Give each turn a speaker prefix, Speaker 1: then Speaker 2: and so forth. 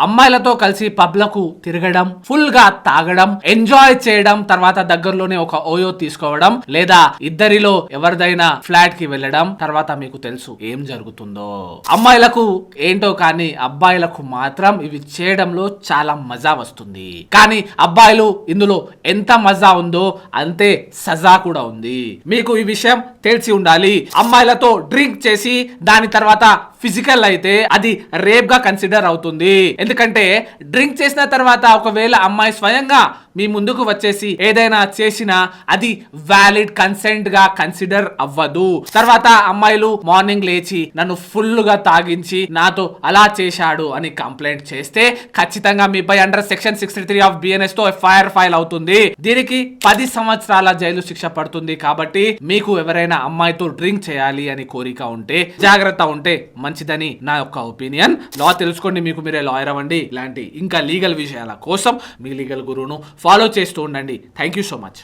Speaker 1: అమ్మాయిలతో కలిసి పబ్లకు తిరగడం, ఫుల్ గా తాగడం, ఎంజాయ్ చేయడం, తర్వాత దగ్గరలోనే ఒక ఓయో తీసుకోవడం, లేదా ఇద్దరిలో ఎవరిదైనా ఫ్లాట్ కి వెళ్ళడం, తర్వాత మీకు తెలుసు ఏం జరుగుతుందో. అమ్మాయిలకు ఏంటో కానీ అబ్బాయిలకు మాత్రం ఇవి చేయడంలో చాలా మజా వస్తుంది. కానీ అబ్బాయిలు ఇందులో ఎంత మజా ఉందో అంతే సజా కూడా ఉంది. మీకు ఈ విషయం తెలిసి ఉండాలి. అమ్మాయిలతో డ్రింక్ చేసి దాని తర్వాత ఫిజికల్ అయితే అది రేప్ గా కన్సిడర్ అవుతుంది. ఎందుకంటే డ్రింక్ చేసిన తర్వాత ఒకవేళ అమ్మాయి స్వయంగా మీ ముందుకు వచ్చేసి ఏదైనా చేసినా అది వ్యాలిడ్ కన్సెంట్ గా కన్సిడర్ అవ్వదు. తర్వాత అమ్మాయిలు మార్నింగ్ లేచి నన్ను ఫుల్ గా తాగించి నాతో అలా చేశాడు అని కంప్లైంట్ చేస్తే ఖచ్చితంగా మీపై అండర్ సెక్షన్ 63 ఆఫ్ బిఎన్ఎస్ తో ఎఫ్ఐఆర్ ఫైల్ అవుతుంది. దీనికి 10 సంవత్సరాల జైలు శిక్ష పడుతుంది. కాబట్టి మీకు ఎవరైనా అమ్మాయితో డ్రింక్ చేయాలి అని కోరిక ఉంటే జాగ్రత్త ఉంటే మంచిదని నా యొక్క ఒపీనియన్. లా తెలుసుకోండి, మీకు మీరే లాయర్ అవ్వండి. ఇలాంటి ఇంకా లీగల్ విషయాల కోసం మీ లీగల్ గురువును ఫాలో చేస్తూ ఉండండి. Thank you so much.